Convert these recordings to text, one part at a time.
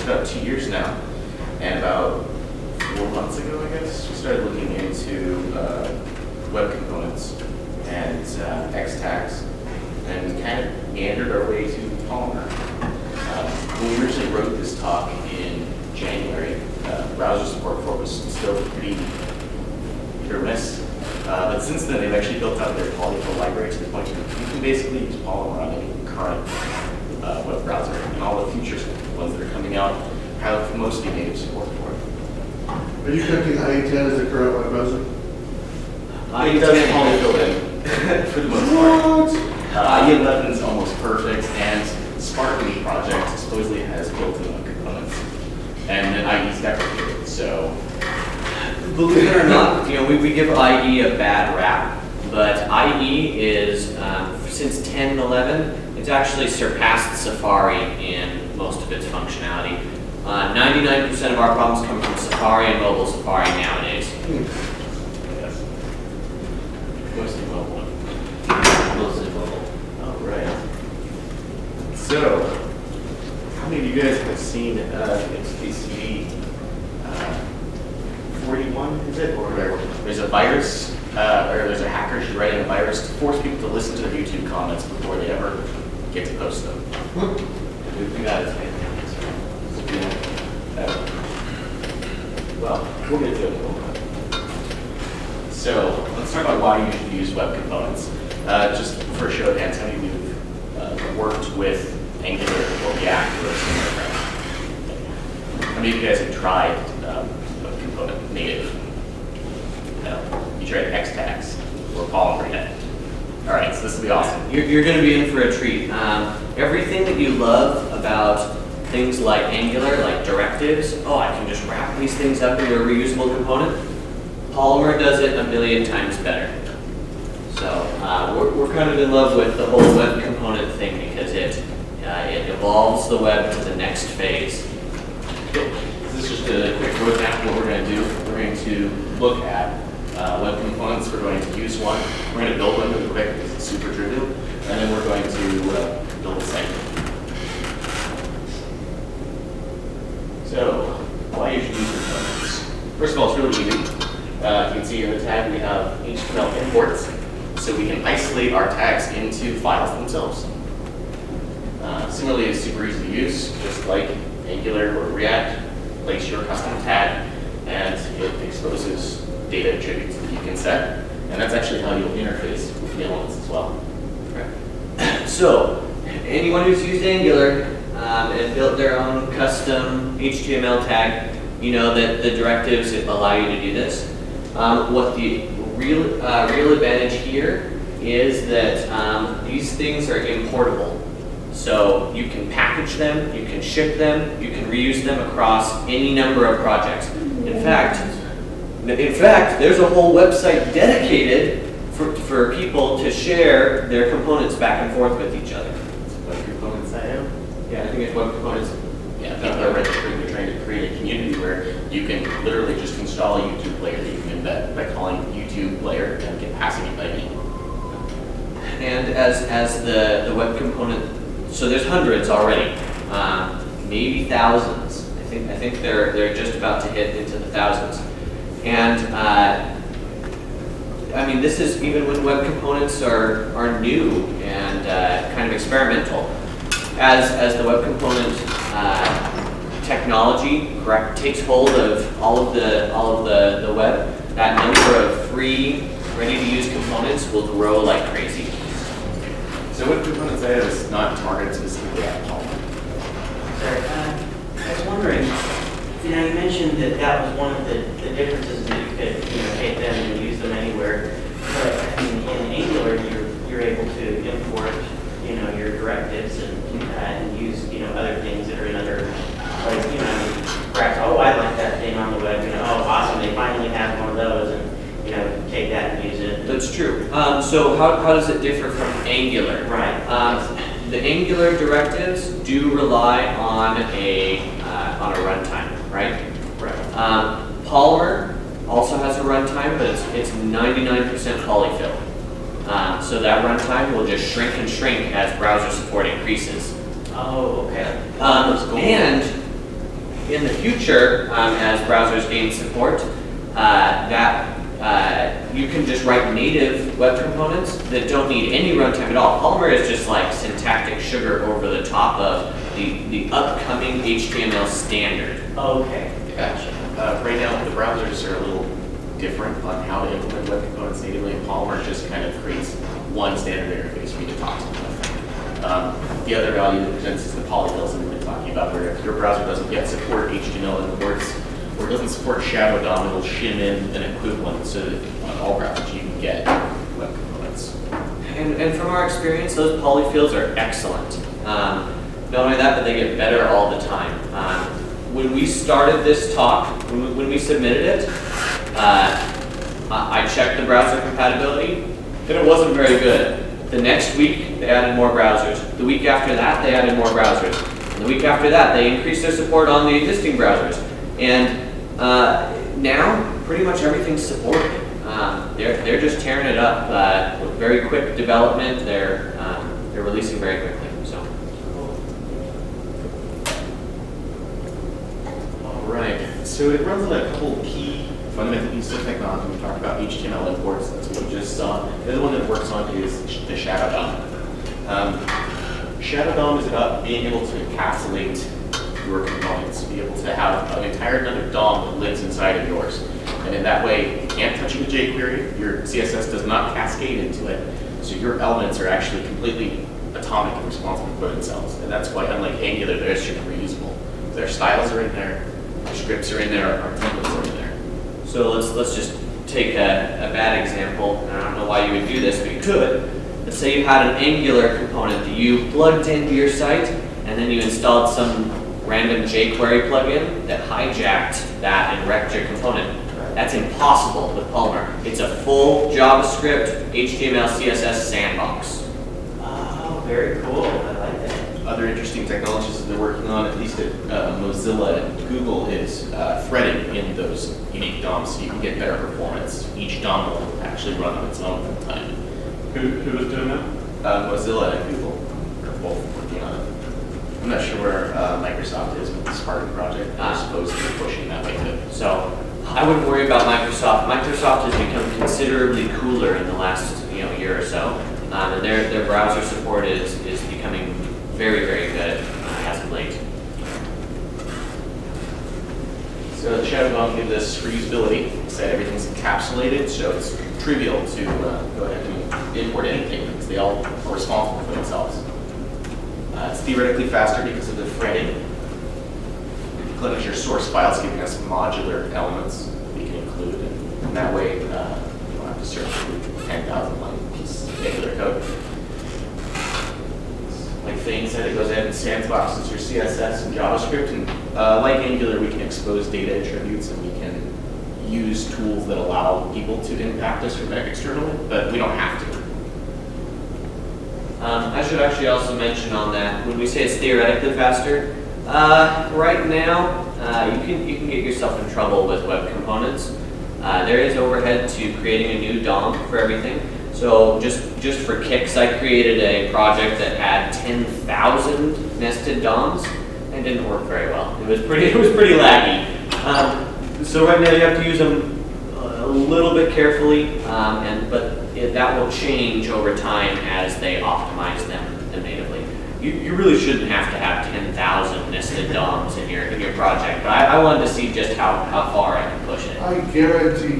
about 2 years now. And about 4 months ago, I guess, we started looking into web components and X-tags, and kind of meandered our way to Polymer. When we originally wrote this talk in January, browser support for it was still pretty hit or miss. But since then, they've actually built out their polyfill library to the point where you can basically use Polymer on any current web browser. And all the future ones that are coming out have mostly native support for it. Are you connecting IE10 as the current web browser? It does polyfill in for the most part. IE11 is almost perfect, and Sparkly project supposedly has built-in web components. And then IE is deprecated, so. Believe it or not, we give IE a bad rap, but IE is, since 10.11, it's actually surpassed Safari in most of its functionality. 99% of our problems come from Safari and mobile Safari nowadays. Yes. Mostly mobile. Mostly mobile. All right. So, how many of you guys have seen Kacey 41, is it? Or there's a virus, or there's a hacker who's writing a virus to force people to listen to their YouTube comments before they ever get to post them. We got it. Well, we'll get to it in a moment. So, let's talk about why you should use web components. Just for a show of hands, how many of you have worked with Angular or React or a similar framework? How many of you guys have tried web component native? No. You tried X-tags or Polymer yet? All right, so this will be awesome. You're going to be in for a treat. Everything that you love about things like Angular, like directives, I can just wrap these things up into a reusable component. Polymer does it a million times better. So we're kind of in love with the whole web component thing because it evolves the web to the next phase. This is just a quick roadmap of what we're going to do. We're going to look at web components. We're going to use one. We're going to build one really quick because it's super trivial. And then we're going to build a site. So, why you should use components? First of all, it's really easy. You can see in the tag we have HTML imports. So we can isolate our tags into files themselves. Similarly, it's super easy to use, just like Angular or React. Place your custom tag, and it exposes data attributes that you can set. And that's actually how you'll interface with the elements as well. Right. So, anyone who's used Angular and built their own custom HTML tag, you know that the directives allow you to do this. What the real advantage here is that these things are importable. So you can package them, you can ship them, you can reuse them across any number of projects. In fact, there's a whole website dedicated for people to share their components back and forth with each other. Web components, I am. Yeah, I think it's web components. Yeah, people are registering. They're trying to create a community where you can literally just install a YouTube player that you can embed by calling YouTube player and get passing it by email. And as the web component, so there's hundreds already, maybe thousands. I think they're just about to hit into the thousands. And I mean, this is even when web components are new and kind of experimental. As the web component technology takes hold of all of the web, that number of free, ready-to-use components will grow like crazy. So web components I is not targeted specifically at Polymer. Sorry, I was wondering, you mentioned that was one of the differences that you could take them and use them anywhere. But I mean, in Angular, you're able to import your directives and use other things that are in other perhaps I like that thing on the web. Awesome, they finally have one of those, and take that and use it. That's true. So how does it differ from Angular? Right. The Angular directives do rely on a runtime, right? Right. Polymer also has a runtime, but it's 99% polyfill. So that runtime will just shrink and shrink as browser support increases. Oh, okay. And In the future, as browsers gain support, you can just write native web components that don't need any runtime at all. Polymer is just like syntactic sugar over the top of the upcoming HTML standard. Okay. Gotcha. Right now, the browsers are a little different on how to implement web components natively, and Polymer just kind of creates one standard interface for you to talk to them. The other value that presents is the polyfills that we've been talking about, where if your browser doesn't yet support HTML imports, or doesn't support Shadow DOM, it'll shim in an equivalent so that on all browsers you can get web components. And from our experience, those polyfills are excellent. Not only that, but they get better all the time. When we started this talk, when we submitted it, I checked the browser compatibility, and it wasn't very good. The next week, they added more browsers. The week after that, they added more browsers. And the week after that, they increased their support on the existing browsers. And now, pretty much everything's supported. They're just tearing it up with very quick development. They're releasing very quickly. So. All right. So it runs on a couple of key fundamental pieces of technology. We talked about HTML imports. That's what we just saw. The other one that it works on is the Shadow DOM. Shadow DOM is about being able to encapsulate your components, be able to have an entire another DOM that lives inside of yours. And in that way, you can't touch it with jQuery. Your CSS does not cascade into it. So your elements are actually completely atomic and responsible for themselves. And that's why, unlike Angular, they're super reusable. Their styles are in there, our scripts are in there, our templates are in there. So let's just take a bad example. And I don't know why you would do this, but you could. Let's say you had an Angular component that you plugged into your site, and then you installed some random jQuery plugin that hijacked that and wrecked your component. That's impossible with Polymer. It's a full JavaScript, HTML, CSS sandbox. Oh, very cool. I like that. Other interesting technologies that they're working on, at least at Mozilla and Google, is threading in those unique DOMs so you can get better performance. Each DOM will actually run on its own at the time. Who was doing that? Mozilla and Google are both working on it. I'm not sure where Microsoft is with the Spartan project. They're supposed to be pushing that way too. So I wouldn't worry about Microsoft. Microsoft has become considerably cooler in the last year or so, and their browser support is becoming very, very good as of late. So the Shadow DOM gives us reusability. Said everything's encapsulated, so it's trivial to go ahead and import anything because they all are responsible for themselves. It's theoretically faster because of the threading. It includes your source files, giving us modular elements we can include, and that way you don't have to search through 10,000 line pieces of Angular code. Like Thane said, it goes ahead and sandboxes your CSS and JavaScript, and like Angular, we can expose data attributes and we can use tools that allow people to impact us from externally, but we don't have to. I should actually also mention on that, when we say it's theoretically faster, right now you can get yourself in trouble with web components. There is overhead to creating a new DOM for everything. So just for kicks, I created a project that had 10,000 nested DOMs and it didn't work very well. It was pretty laggy. So right now you have to use them a little bit carefully, but that will change over time as they optimize them natively. You really shouldn't have to have 10,000 nested DOMs in your project, but I wanted to see just how far I can push it. I guarantee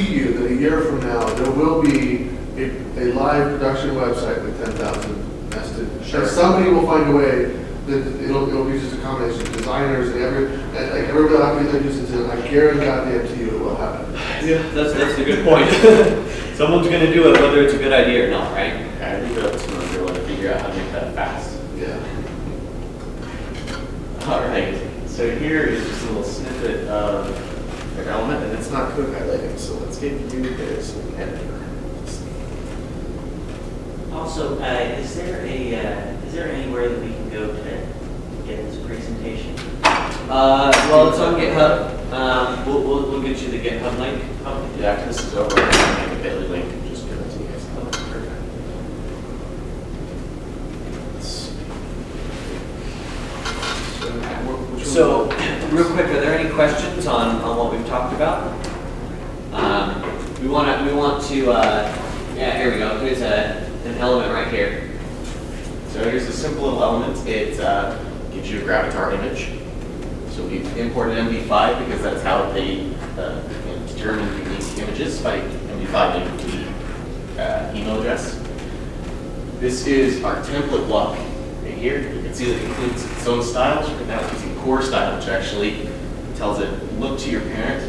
you that a year from now, there will be a live production website with 10,000 nested. Sure. And somebody will find a way that it'll be just a combination of designers and everybody will have to get their uses in. I guarantee you it will happen. Yeah, that's a good point. Someone's going to do it, whether it's a good idea or not, right? I leave it up to Mozilla to figure out how to make that fast. Yeah. All right, so here is just a little snippet of an element, and it's not code highlighting, so let's get you this editor. Also, is there anywhere that we can go to get this presentation? Well, it's on GitHub. We'll get you the GitHub link. Yeah, after this is over, I'll make a bit.ly link and just give it to you guys. Let's see. So So, real quick, are there any questions on what we've talked about? We want to, yeah, here we go. Here's an element right here. So here's a simple little element. It gives you a Gravatar image. So we've imported MD5 because that's how they determine unique images by MD5 into the email address. This is our template block right here. You can see that it includes its own styles. Right now it's using core style, which actually tells it look to your parent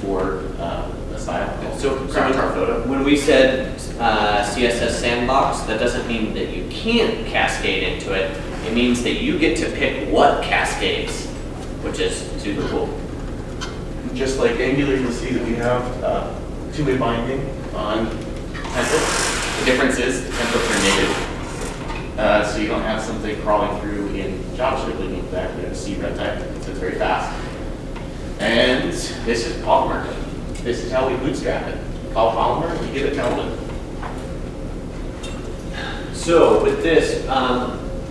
for a style. So Gravatar photo. when we said CSS sandbox, that doesn't mean that you can't cascade into it. It means that you get to pick what cascades, which is super cool. Just like Angular, you'll see that we have two-way binding on templates. The difference is the templates are native. So you don't have something crawling through in JavaScript looking for that. You have C red type, so it's very fast. And this is Polymer. This is how we bootstrap it. Call Polymer, we give it element. So with this,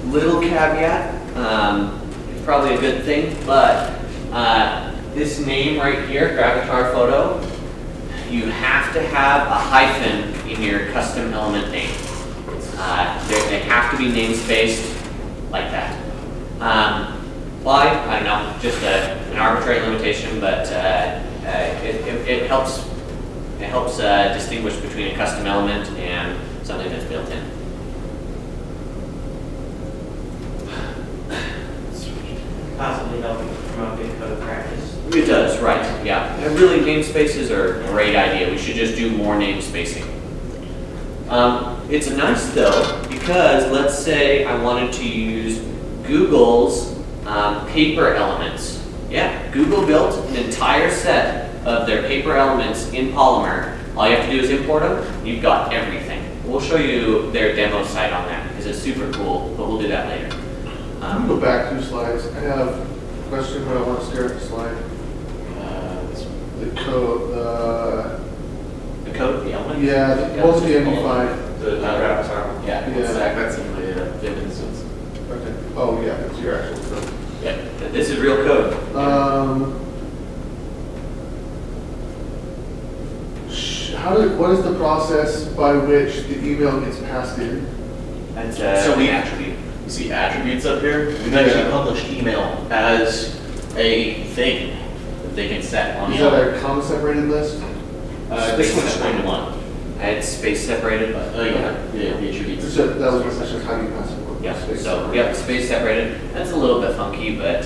little caveat, it's probably a good thing, but this name right here, Gravatar photo, you have to have a hyphen in your custom element name. They have to be namespaced like that. Why? I don't know, just an arbitrary limitation, but it helps. It helps distinguish between a custom element and something that's built in. Possibly helping promote good code practice. It does, right, yeah. And really, namespaces are a great idea. We should just do more namespacing. It's nice, though, because let's say I wanted to use Google's paper elements. Yeah, Google built an entire set of their paper elements in Polymer. All you have to do is import them. You've got everything. We'll show you their demo site on that, because it's super cool, but we'll do that later. Let me go back 2 slides. I have a question, but I want to stare at the slide. This one. The code, The code, the element? yeah, what's the MD5? The Gravatar. Yeah, Yeah. that's in the Vim instance. Okay. Oh, yeah, it's your actual code. Yeah. This is real code. What is the process by which the email gets passed in? That's So we- an attribute. You see attributes up here? We've actually published email as a thing that they can set on Is the that a comma separated list? This one's 1-to-1. It's space separated. Yeah, the attributes. So that was my question, how do you pass it? Yeah, Space so, separated. yeah, space separated. That's a little bit funky, but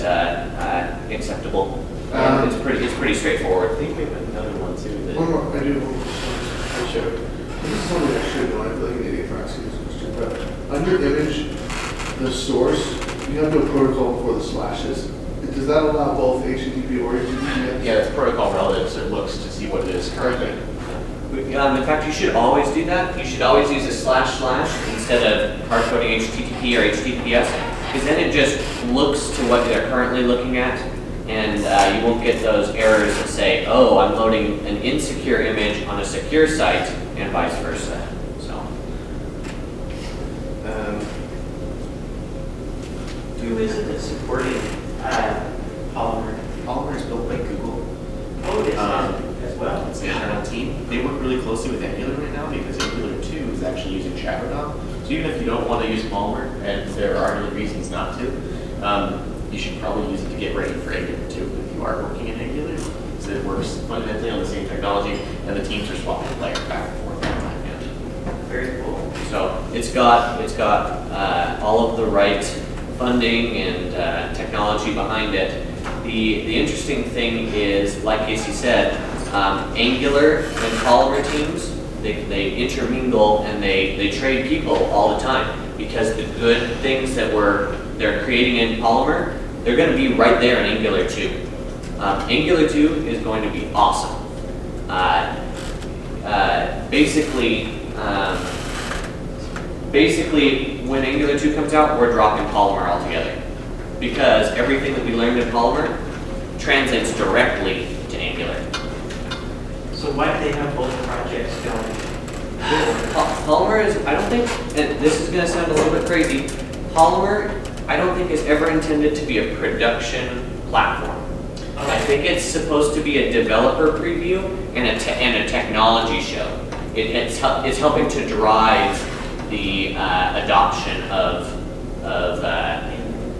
acceptable. Um, It's pretty straightforward. I think we have another one too. One more, I do. I should. This is something I should know. I feel like an idiot for asking this question. But under image, the source, you have to have protocol before the slashes. Does that allow both HTTP or HTTPS? Yeah, it's protocol relative, so it looks to see what it is currently. In fact, you should always do that. You should always use a / instead of hard coding HTTP or HTTPS, because then it just looks to what they're currently looking at, and you won't get those errors that say, oh, I'm loading an insecure image on a secure site, and vice versa. So, Who is it that's supporting Polymer? Polymer is built by Google. Oh, it is as well. It's an internal team. They work really closely with Angular right now because Angular 2 is actually using Javascript. So even if you don't want to use Polymer, and there are good reasons not to, you should probably use it to get ready for Angular 2 if you are working in Angular. So it works fundamentally on the same technology, and the teams are swapping layers back and forth all the time. Yeah. Very cool. So it's got all of the right funding and technology behind it. The interesting thing is, like Kacey said, Angular and Polymer teams, they intermingle and they trade people all the time, because the good things that they're creating in Polymer, they're going to be right there in Angular 2. Angular 2 is going to be awesome. Basically, when Angular 2 comes out, we're dropping Polymer altogether, because everything that we learned in Polymer translates directly to Angular. So why do they have both projects going? Polymer is, I don't think, and this is going to sound a little bit crazy, Polymer I don't think is ever intended to be a production platform. I think it's supposed to be a developer preview and a technology show. It's helping to drive the adoption of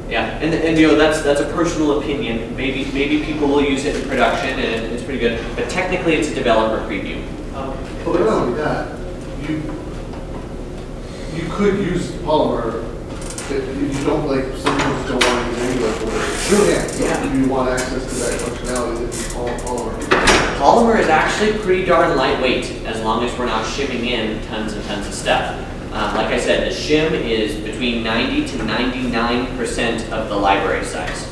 yeah, and you know that's a personal opinion. Maybe people will use it in production and it's pretty good, but technically it's a developer preview. Well, not only that, you could use Polymer if you don't like, some people don't want to use Angular for it. Sure, yeah. So if you want access to that functionality, then you call it Polymer. Polymer is actually pretty darn lightweight as long as we're not shimming in tons and tons of stuff. Like I said, the shim is between 90 to 99% of the library size.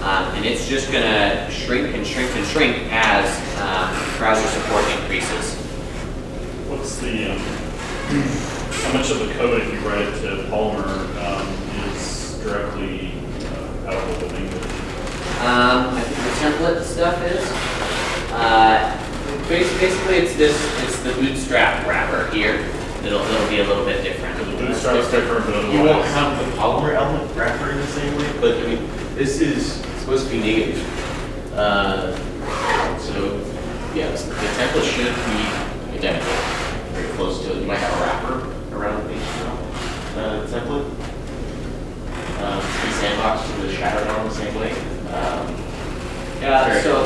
And it's just going to shrink and shrink and shrink as browser support increases. What's the, how much of the code, if you write it to Polymer, is directly out of English? I think the template stuff is. Basically, it's the bootstrap wrapper here. It'll be a little bit different. The bootstrap's different, but You won't otherwise. have the Polymer element wrapper in the same way, but I mean, this is supposed to be native. So, yes, the template should be identical, very close to it. You might have a wrapper around the HTML template. The sandbox to the shadow DOM the same way. Yeah, so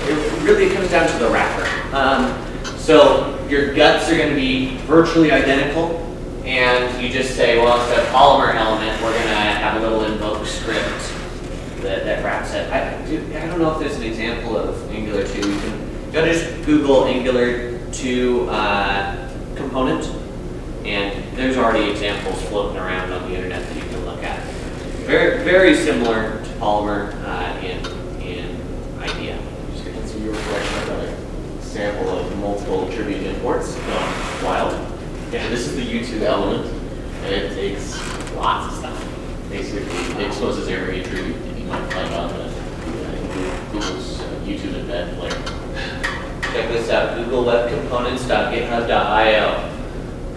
it really comes down to the wrapper. So your guts are going to be virtually identical, and you just say, well, instead of Polymer element, we're going to have a little invoke script that wraps it. I don't know if there's an example of Angular 2. You can just Google Angular 2 component, and there's already examples floating around on the internet that you can look at. Very, very similar to Polymer in idea. Just to answer your question about a sample of multiple attribute imports gone wild. And this is the YouTube element, and it takes lots of stuff. Basically, it exposes every attribute that you might find on Google's YouTube embed layer. Check this out, googlewebcomponents.github.io.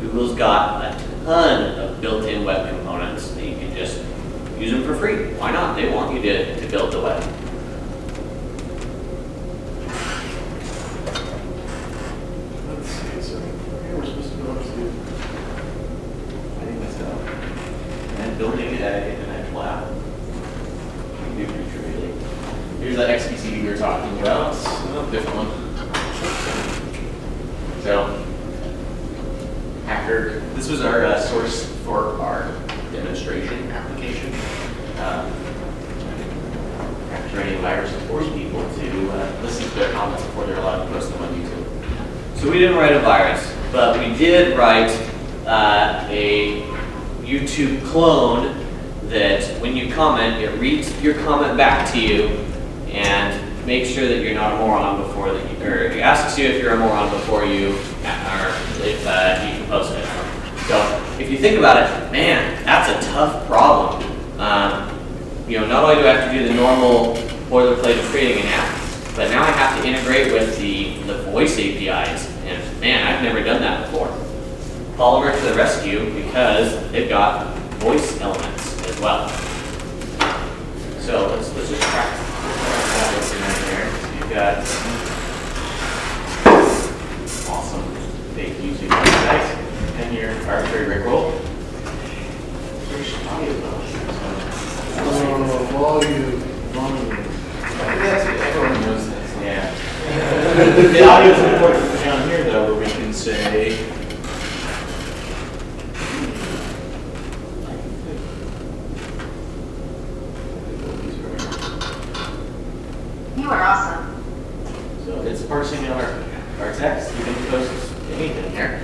Google's got a ton of built-in web components that you can just use them for free. Why not? They want you to build the web. Let's see, so here we're supposed to go up to, I think that's how. And building an actual app. You can do pretty trivially. Here's that XPCD we were talking about. Another different one. So, Hacker, this was our source for our demonstration application. After any virus to force people to listen to their comments before they're allowed to post them on YouTube. So we didn't write a virus, but we did write a YouTube clone that when you comment, it reads your comment back to you and makes sure that you're not a moron before that, or it asks you if you're a moron before you, or if you can post it. So if you think about it, man, that's a tough problem. You know, not only do I have to do the normal boilerplate of creating an app, but now I have to integrate with the voice APIs, and man, I've never done that before. Polymer to the rescue because they've got voice elements as well. So let's just practice what's in there. So you've got awesome fake YouTube websites and your arbitrary rickroll. volume. Everyone knows this. Yeah. The audio is important down here, though, where we can say, You are awesome. So it's parsing our text. You can post anything here.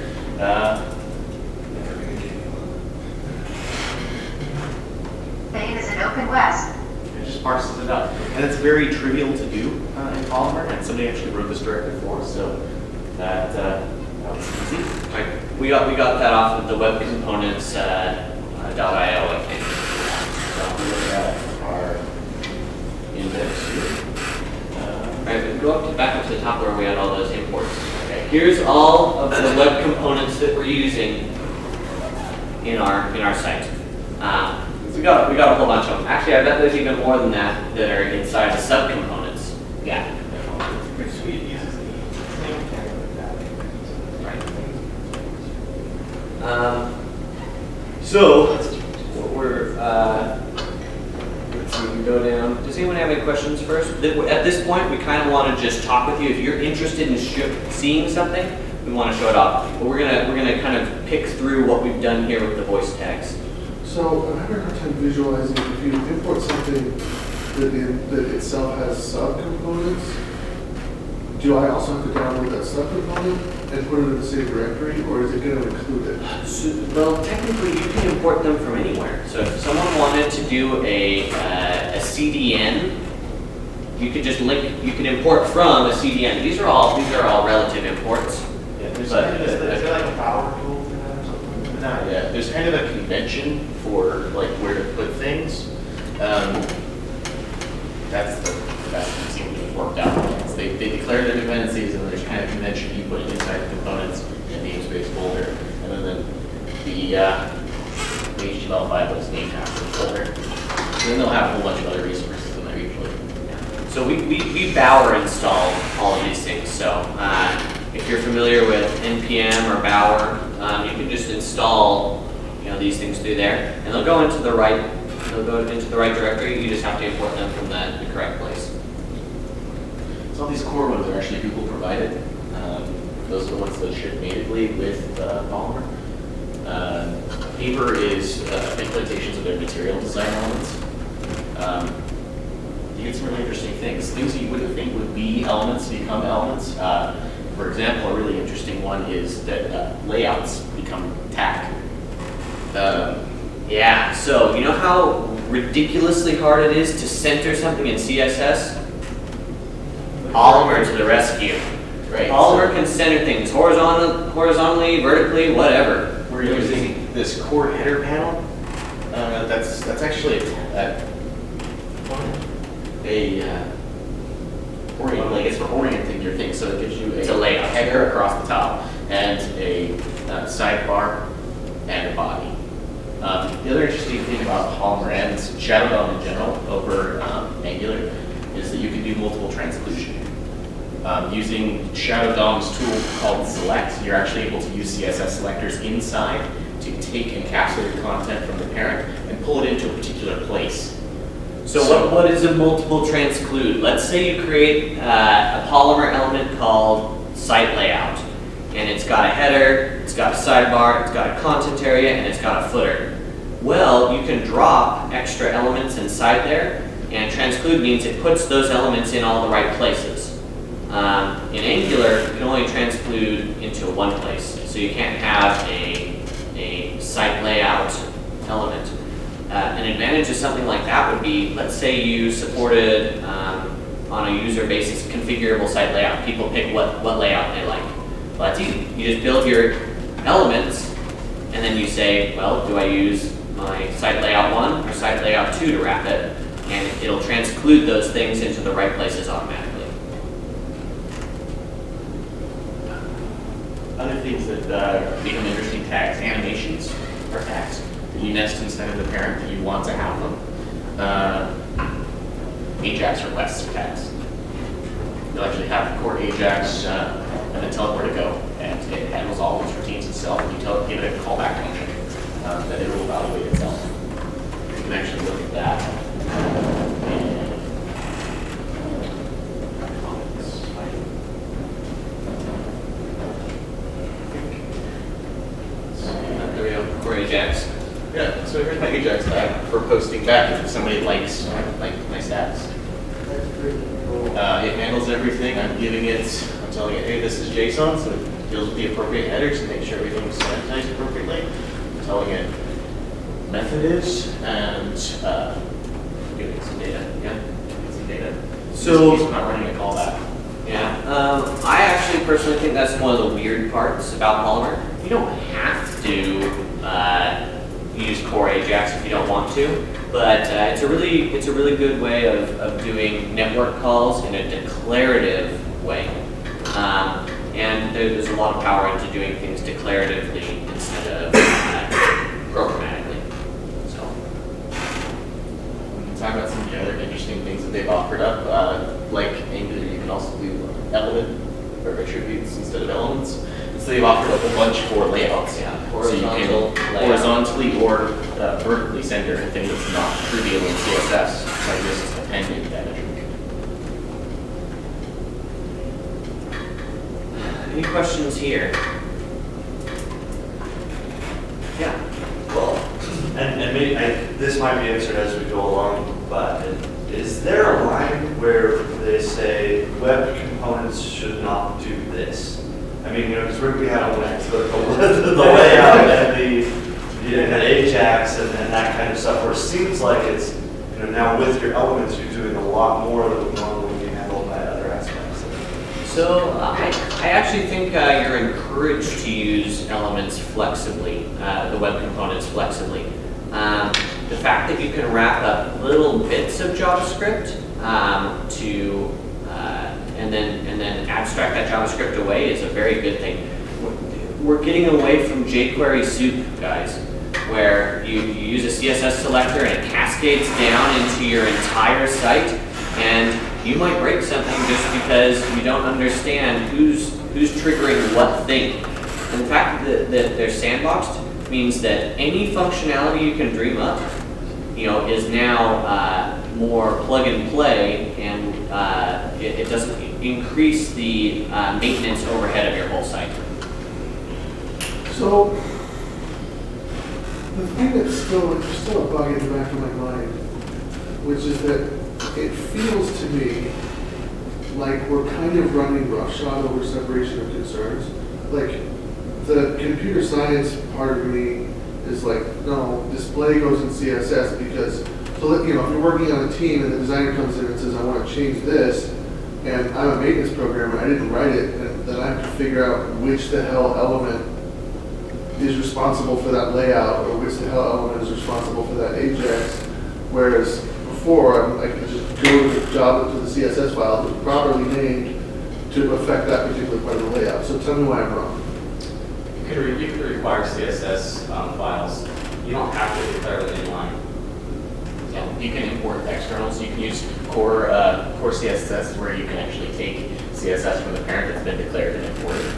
Fame is an Openwest. It just parses it up. And it's very trivial to do in Polymer, and somebody actually wrote this directly for us, so that was easy. Right. We got that off of the web components .io, I think. So we look at our index here. Right, we go back up to the top where we had all those imports. Okay, here's all of the web components that we're using in our site. So we got a whole bunch of them. Actually, I bet there's even more than that that are inside the subcomponents. Yeah. Which suite uses the name tag with that? So what we're let's see, we go down. Does anyone have any questions first? At this point, we kind of want to just talk with you. If you're interested in seeing something, we want to show it off. But we're gonna kind of pick through what we've done here with the voice tags. So I'm having a hard time visualizing if you import something that itself has subcomponents. Do I also have to download that subcomponent and put it in the same directory, or is it going to include it? So, well, technically, you can import them from anywhere. So if someone wanted to do a CDN, you could just link. You can import from a CDN. These are all relative imports. Yeah, there's But- kind of Is there like a power tool for that or something? not yet. There's kind of a convention for like where to put things. That's the best that seems to have worked out. They declare their dependencies, and there's kind of convention you put it inside the components in the namespace folder, and then the HTML file is named after the folder. And then they'll have a whole bunch of other resources in there usually. So we Bower installed all of these things. So if you're familiar with npm or Bower, you can just install these things through there, and they'll go into the right directory. You just have to import them from the correct place. So all these core ones are actually Google provided. Those are the ones that ship natively with Polymer. Paper is implementations of their material design elements. You get some really interesting things. Things that you wouldn't think would be elements become elements. For example, a really interesting one is that layouts become tag. Yeah. So you know how ridiculously hard it is to center something in CSS? Polymer to the rescue. Right. Polymer can center things horizontally, vertically, whatever. We're using this core header panel. That's actually it's for orienting your thing, so it gives you It's a layout. header across the top and a sidebar and a body. The other interesting thing about Polymer and Shadow DOM in general over Angular is that you can do multiple transclusion. Using Shadow DOM's tool called Select, you're actually able to use CSS selectors inside to take encapsulated content from the parent and pull it into a particular place. So what is a multiple transclude? Let's say you create a Polymer element called site layout, and it's got a header, it's got a sidebar, it's got a content area, and it's got a footer. Well, you can drop extra elements inside there, and transclude means it puts those elements in all the right places. In Angular, you can only transclude into one place, so you can't have a site layout element. An advantage of something like that would be, let's say you supported on a user basis configurable site layout. People pick what layout they like. Well, that's easy. You just build your elements, and then you say, well, do I use my site layout 1 or site layout 2 to wrap it? And it'll transclude those things into the right places automatically. Other things that become interesting tags, animations are tags. You nest instead of the parent that you want to have them. Ajax requests are tags. You'll actually have the core Ajax and then tell it where to go. And it handles all those routines itself. And you give it a callback function that it will evaluate itself. You can actually look at that. There we go, core Ajax. Yeah, so here's my Ajax tag for posting back if somebody likes my stats. It handles everything. I'm telling it, hey, this is JSON, so it deals with the appropriate headers and makes sure everything's sanitized appropriately. I'm telling it method is, and Giving some data. Yeah. some data. So- He's not running a callback. Yeah. I actually personally think that's one of the weird parts about Polymer. You don't have to use core Ajax if you don't want to, but it's a really good way of doing network calls in a declarative way. And there's a lot of power into doing things declaratively instead of programmatically. So they've offered up. Like Angular, you can also do element or attributes instead of elements. So they've offered up a bunch for layouts. Yeah, So you horizontal can layout. horizontally or vertically center a thing that's not trivial in CSS by just appending that attribute. Any questions here? Yeah. Well, and maybe this might be answered as we go along, but is there a line where they say web components should not do this? I mean, you know, because we had on the layout and the Ajax and that kind of stuff, where it seems like it's, you know, now with your elements, you're doing a lot more that would normally be handled by other aspects. So I actually think you're encouraged to use elements flexibly, the web components flexibly. The fact that you can wrap up little bits of JavaScript and then abstract that JavaScript away is a very good thing. We're getting away from jQuery soup, guys, where you use a CSS selector and it cascades down into your entire site, and you might break something just because you don't understand who's triggering what thing. And the fact that they're sandboxed means that any functionality you can dream up, you know, is now more plug and play, and it doesn't increase the maintenance overhead of your whole site. So, the thing that's still a bug in the back of my mind, which is that it feels to me like we're kind of running roughshod over separation of concerns. Like, the computer science part of me is like, no, display goes in CSS because, so that, you know, if you're working on a team and the designer comes in and says, I want to change this, and I'm a maintenance programmer, I didn't write it, and then I have to figure out which the hell element is responsible for that layout, or which the hell element is responsible for that Ajax. Whereas before, I could just go to the Java to the CSS file that was properly named to affect that particular part of the layout. So tell me why I'm wrong. You could require CSS files. You don't have to declare them inline. Yeah, you can import externals. You can use core CSS where you can actually take CSS from the parent that's been declared and imported.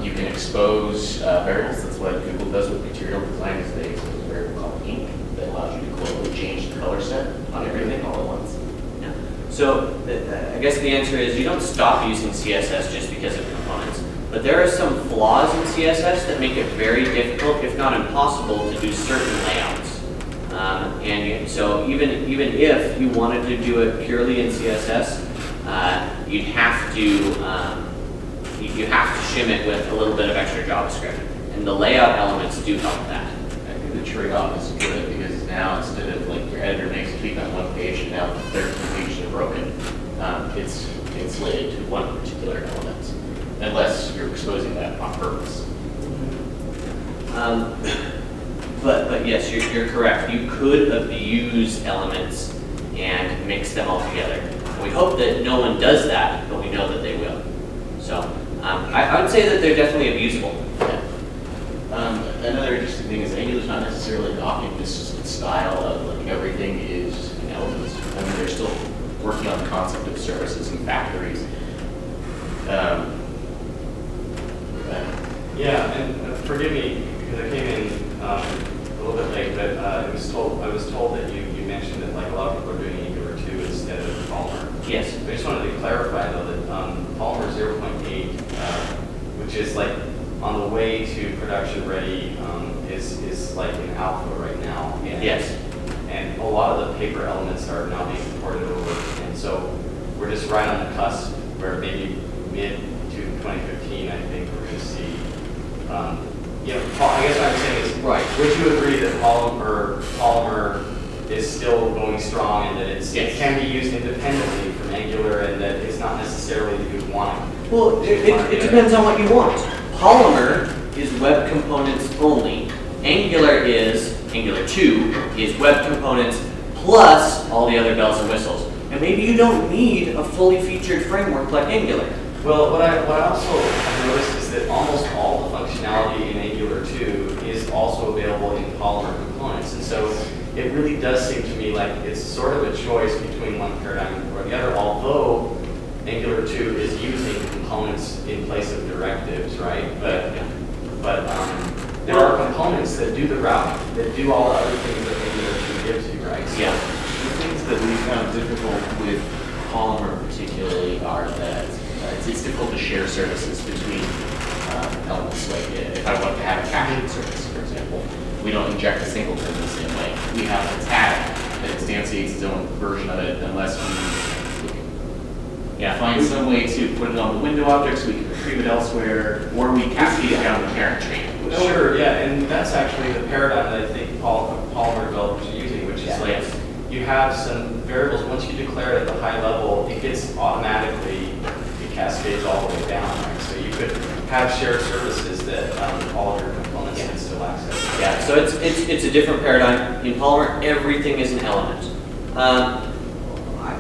You can expose variables. That's what Google does with material design. Is they expose a variable called ink that allows you to globally change the color set on everything all at once. Yeah. So I guess the answer is you don't stop using CSS just because of components. But there are some flaws in CSS that make it very difficult, if not impossible, to do certain layouts. So even if you wanted to do it purely in CSS, you'd have to shim it with a little bit of extra JavaScript, and the layout elements do help that. I think the trade-off is good because now instead of like your editor makes a tweak on one page and now the 13 pages are broken, it's laid to one particular element, unless you're exposing that on purpose. But yes, you're correct. You could abuse elements and mix them all together. We hope that no one does that, but we know that they will. So I would say that they're definitely abusable. Yeah. Another interesting thing is Angular's not necessarily adopting this style of like everything is in elements. I mean, they're still working on the concept of services and factories. Yeah, and forgive me because I came in a little bit late, but I was told that you mentioned that like a lot of people are doing Angular 2 instead of Polymer. Yes. I just wanted to clarify though that Polymer 0.8, which is like on the way to production ready, is like in alpha right now. And, Yes. And a lot of the paper elements are now being ported over, and so we're just right on the cusp where maybe mid to 2015, I think we're going to see. I guess what I'm saying is, Right. Would you agree that Polymer is still going strong and that it can be used independently from Angular and that it's not necessarily that you want it? Well, it depends on what you want. Polymer is web components only. Angular 2 is web components plus all the other bells and whistles. And maybe you don't need a fully featured framework like Angular. Well, what I also have noticed is that almost all the functionality in Angular 2 is also available in Polymer components. And so it really does seem to me like it's sort of a choice between one paradigm or the other, although Angular 2 is using components in place of directives, right? But there are components that do the routing, that do all the other things that Angular 2 gives you, right? So, Yeah. The things that we found difficult with Polymer particularly are that it's difficult to share services between elements. Like if I want to have a caching service, for example, we don't inject a singleton the same way. We have a tag that instantiates its own version of it unless we find some way to put it on the window object so we can retrieve it elsewhere, or we cascade it down the parent tree. Sure, yeah, and that's actually the paradigm that I think Polymer developers are using, which is like you have some variables, once you declare it at the high level, it gets automatically, it cascades all the way down, right? So you could have shared services that all of your components can still access. Yeah, so it's a different paradigm. In Polymer, everything is an element.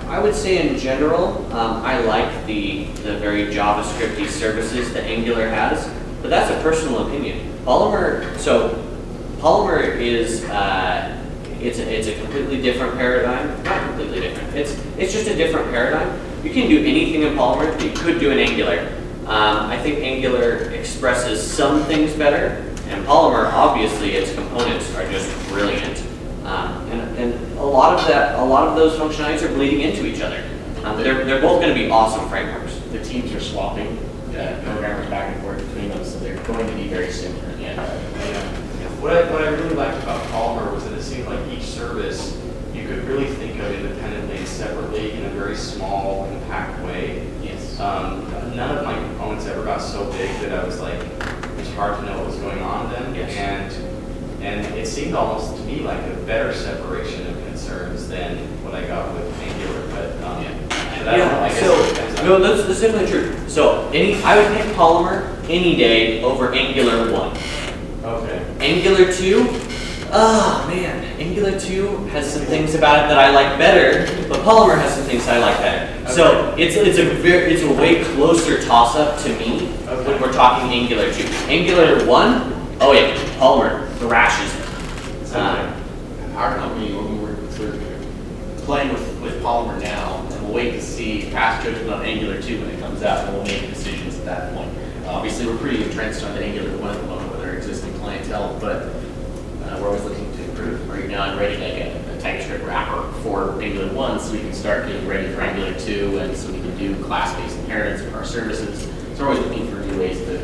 I would say in general, I like the very JavaScripty services that Angular has, but that's a personal opinion. Polymer is it's a completely different paradigm. Not completely different. It's just a different paradigm. You can do anything in Polymer that you could do in Angular. I think Angular expresses some things better, and Polymer, obviously, its components are just brilliant. And a lot of those functionalities are bleeding into each other. They're both going to be awesome frameworks. The teams are swapping programmers back and forth between them, so they're going to be very similar. What I really liked about Polymer was that it seemed like each service you could really think of independently and separately in a very small, compact way. Yes. None of my components ever got so big that I was like, it was hard to know what was going on then. Yes. And it seemed almost to me like a better separation of concerns than what I got with Angular. But I don't know, I guess it depends on- No, that's definitely true. So I would pick Polymer any day over Angular 1. Okay. Angular 2, man, Angular 2 has some things about it that I like better, but Polymer has some things that I like better. Okay. So it's a way closer toss-up to me when we're talking Angular 2. Angular 1, oh yeah, Polymer thrashes it. Our company, when we were sort of playing with Polymer now, and we'll wait to see past judgment on Angular 2 when it comes out, and we'll make decisions at that point. Obviously, we're pretty entrenched on Angular 1 at the moment with our existing clientele, but we're always looking to improve. Right now, I'm writing a TypeScript wrapper for Angular 1 so we can start getting ready for Angular 2, and so we can do class-based inheritance for our services. So we're always looking for new ways to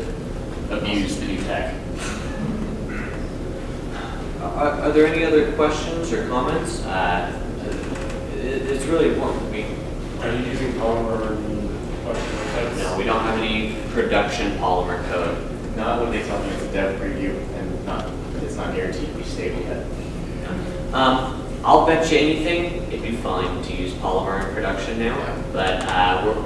abuse the new tech. Are there any other questions or comments? It's really important to me. Are you using Polymer in production websites? No, we don't have any production Polymer code. Not when they tell me it's a dev preview and it's not guaranteed to be stable yet. I'll bet you anything, it'd be fine to use Polymer in production now, but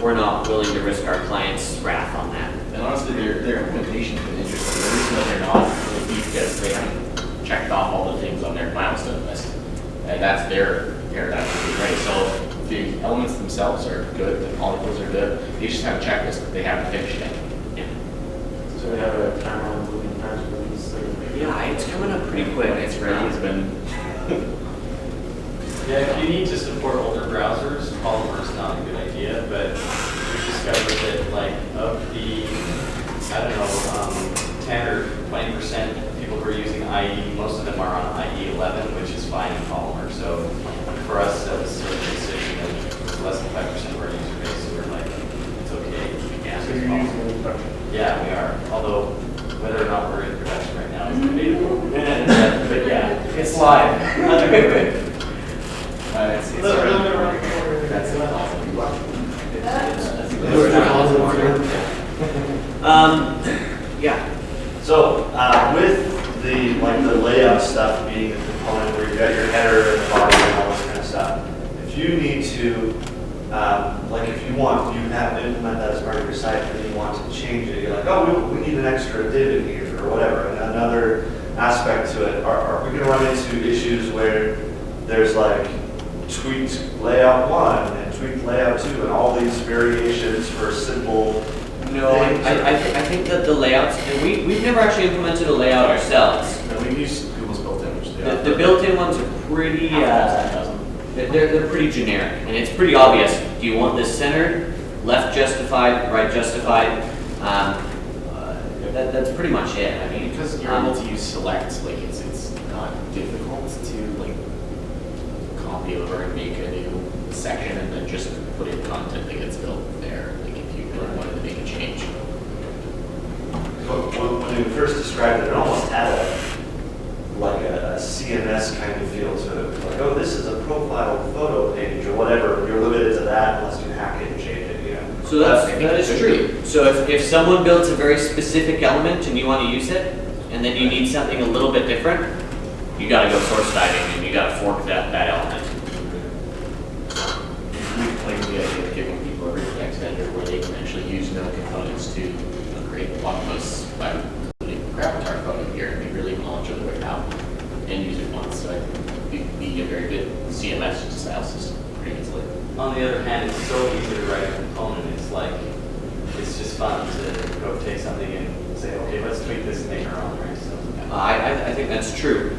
we're not willing to risk our clients' wrath on that. And honestly, their implementation's been interesting. The reason that they're not is because they haven't checked off all the things on their milestone list. And that's their paradigm, right? So the elements themselves are good, the polygons are good. They just have a checklist that they haven't finished yet. So we have a timer on moving times for these things. Yeah, it's coming up pretty quick. When it's ready, it's been. Yeah, if you need to support older browsers, Polymer is not a good idea, but we discovered that like of the, 10 or 20% people who are using IE, most of them are on IE 11, which is fine in Polymer. So for us, that was sort of a decision of less than 5% of our user base, so we're like, it's okay. Yeah, So you're using it in production? yeah, we are. Although whether or not we're in production right now is debatable. But yeah, it's live. It's A little bit around the corner. That's awesome. Yeah. So with the layout stuff being the component where you got your header and the body and all this kind of stuff, if you need to, if you have implement that as part of your site and you want to change it, you're like, oh, we need an extra div in here or whatever. And another aspect to it, are we going to run into issues where there's like tweaked layout 1 and tweaked layout 2 and all these variations for simple No, I think that the layouts, and we've never actually implemented a layout ourselves. No, we use Google's built image. The built-in ones are pretty, they're pretty generic, and it's pretty obvious. Do you want this centered, left justified, right justified? That's pretty much it. I mean, Because you're able to use select, like it's not difficult to like copy over and make a new section and then just put in content that gets built there. Like if you really wanted to make a change. When you first described it, it almost had a CMS kind of feel to it. Like, oh, this is a profile photo page or whatever. You're limited to that unless you hack it and change it, you know. so that is true. So if someone builds a very specific element and you want to use it, and then you need something a little bit different, you got to go source diving and you got to fork that element. We played the idea of giving people a React vendor where they can actually use no components to create blog posts by including Gravatar photo here and be really knowledgeable of how end user wants. So I think it'd be a very good CMS style system pretty easily. On the other hand, it's so easy to write a component. It's just fun to go take something and say, okay, let's tweak this and make our own, right? So, I think that's true.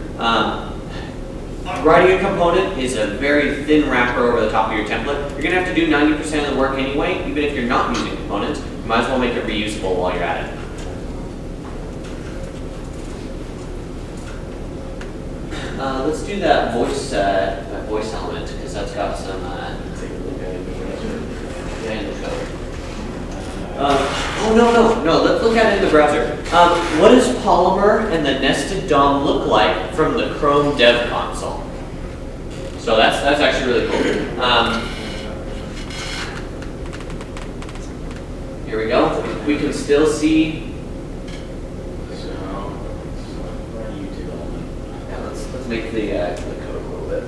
Writing a component is a very thin wrapper over the top of your template. You're going to have to do 90% of the work anyway, even if you're not using components. You might as well make it reusable while you're at it. Let's do that voice element, because that's got some Take a look at it. in the code. No. Let's look at it in the browser. What does Polymer and the nested DOM look like from the Chrome Dev Console? So that's actually really cool. Here we go. We can still see. So where are you development? Yeah, let's make the code a little bit.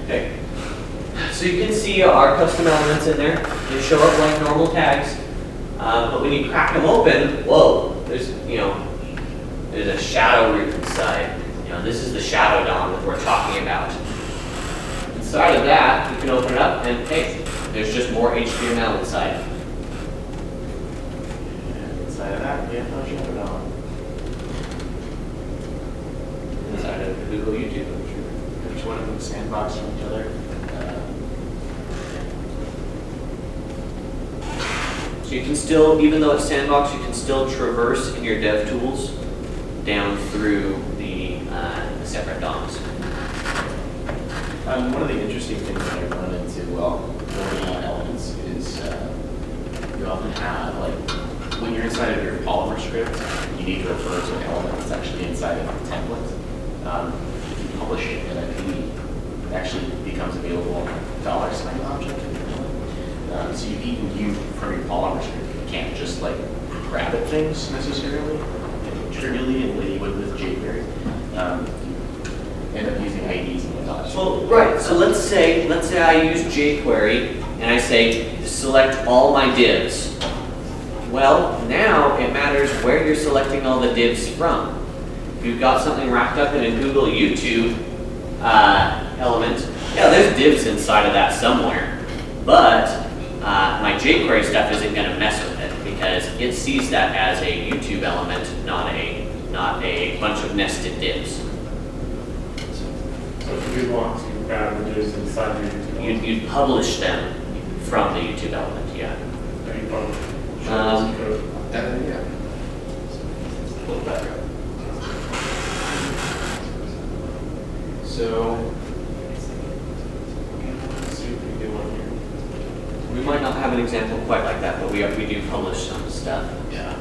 Okay. So you can see our custom elements in there. They show up like normal tags, but when you crack them open, whoa! There's a shadow root inside. This is the shadow DOM that we're talking about. Inside of that, you can open it up, and hey, there's just more HTML inside. And inside of that, we have no shadow DOM. Inside of Google, YouTube. Each one of them sandbox from each other. So you can still, even though it's sandbox, you can still traverse in your dev tools down through the separate DOMs. One of the interesting things that I run into while building out elements is you often have, like, when you're inside of your Polymer script, you need to refer to an element that's actually inside of a template. If you publish it in a PE, it actually becomes available on a $sign object. So you from your Polymer script, you can't just like grab at things necessarily, trivially in the way you would with jQuery. End up using IDs and whatnot. Well, right. So let's say I use jQuery and I say select all my divs. Well, now it matters where you're selecting all the divs from. If you've got something wrapped up in a Google YouTube element, yeah, there's divs inside of that somewhere. But my jQuery stuff isn't going to mess with it because it sees that as a YouTube element, not a bunch of nested divs. So if you want to grab the divs inside your YouTube, You'd publish them from the YouTube element, yeah. you probably show Um, this code. Yeah. A little better. So, let's see if we do one here. We might not have an example quite like that, but we do publish some stuff. Yeah.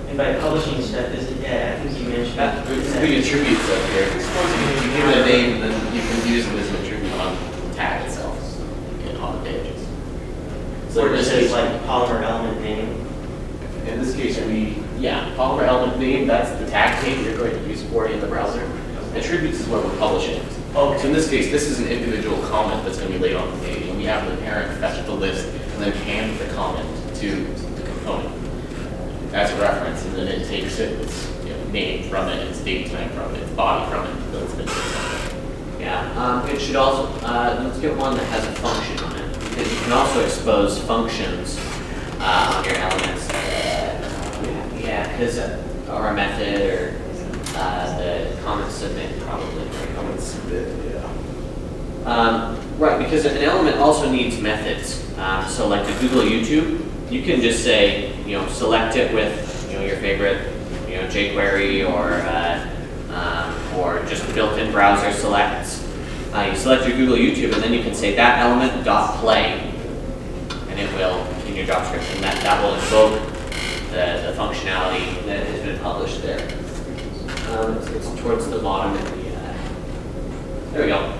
And by publishing stuff, is it, yeah, I think you mentioned. That- The attributes up here. If you give it a name, then you can use it as an attribute on the tag itself, on the pages. So Or in it this says case, like Polymer element name. in this case, Polymer element name, that's the tag name you're going to use for it in the browser. Attributes is what we're publishing. Okay. So in this case, this is an individual comment that's going to be laid on the page, and we have the parent fetch the list and then hand the comment to the component as a reference, and then it takes its name from it, its date time from it, its body from it, so it's been Yeah. It should also, let's get one that has a function on it, because you can also expose functions on your elements. Yeah, because or a method or the comment submit probably. Comment submit, yeah. Right, because an element also needs methods. So like the Google YouTube, you can just say, select it with, your favorite, jQuery or just the built-in browser selects. You select your Google YouTube, and then you can say that element dot play, and it will in your JavaScript, and that will invoke the functionality that has been published there. It's towards the bottom of the. There we go.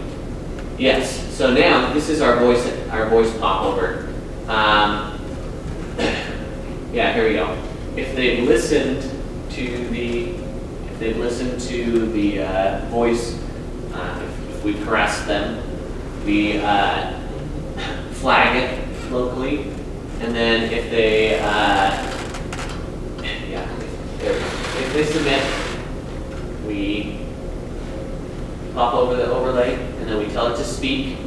Yes. So now this is our voice popover. Yeah. Here we go. If they've listened to the voice, if we caress them, we flag it locally, and then if they if they submit, we pop over the overlay, and then we tell it to speak.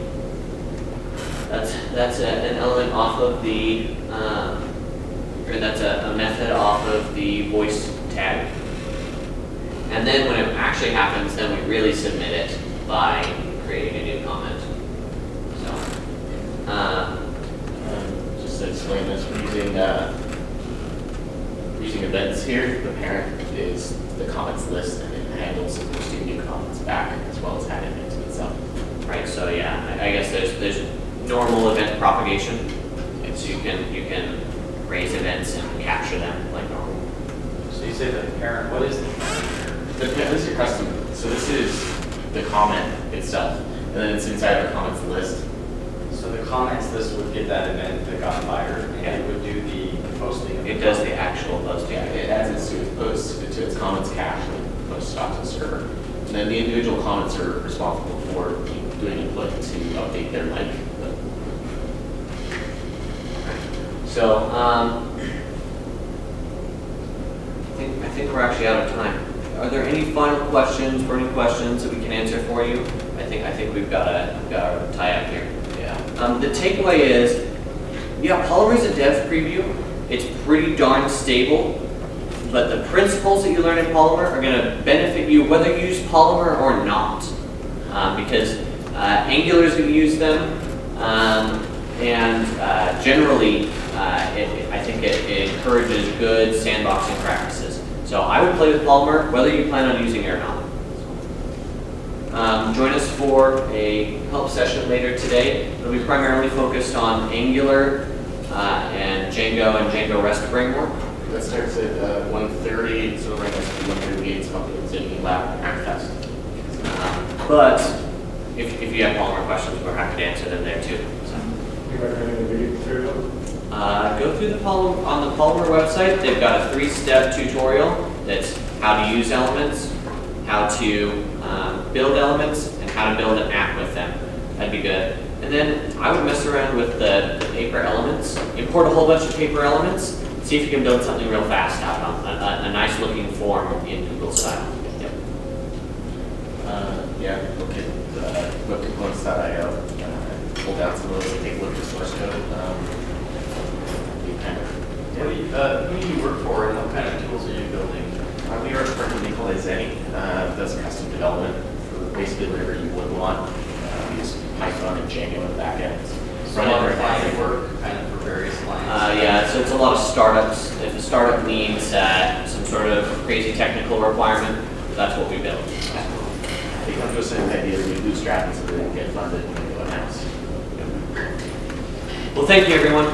That's an element off of the, or that's a method off of the voice tag. And then when it actually happens, then we really submit it by creating a new comment. So, Just to explain this, we're using events here. The parent is the comments list, and it handles posting new comments back as well as adding it to itself. right, so yeah, I guess there's normal event propagation, and so you can raise events and capture them like normal. So you say the parent, what is the parent here? This is your custom. So this is the comment itself, and then it's inside the comments list. So the comments list would get that event that got fired, and Yeah. it would do the posting. Of It does the actual posting. Yeah, it adds it to its post, to its comments cache, and posts off to the server. And then the individual comments are responsible for doing input to update their mic. So, I think we're actually out of time. Are there any final questions, burning questions that we can answer for you? I think we've got a tie up here. Yeah. The takeaway is, yeah, Polymer is a dev preview. It's pretty darn stable, but the principles that you learn in Polymer are going to benefit you whether you use Polymer or not, because Angular is going to use them, and generally, I think it encourages good sandboxing practices. So I would play with Polymer, whether you plan on using it or not. Join us for a help session later today. It'll be primarily focused on Angular and Django REST framework. That starts at 1:30, so right next to 1:38, it's called the Zinni Lab Hackfest. But if you have Polymer questions, we're happy to answer them there too. So. You recommend a video tutorial? Go through on the Polymer website. They've got a 3-step tutorial that's how to use elements, how to build elements, and how to build an app with them. That'd be good. And then I would mess around with the paper elements, import a whole bunch of paper elements, see if you can build something real fast out of a nice looking form in Google style. Yep. Yeah, look at webcomponents.io, pull down some of those and take a look at the source code. Who do you work for, and what kind of tools are you building? We are a company called Zenni, does custom development for basically whatever you would want. We use Python and Django in the back end. So a lot of client work kind of for various clients. Yeah, so it's a lot of startups. If a startup needs some sort of crazy technical requirement, that's what we build. They come to us with ideas, we bootstrap it so they can get funded and go in-house. Well, thank you, everyone.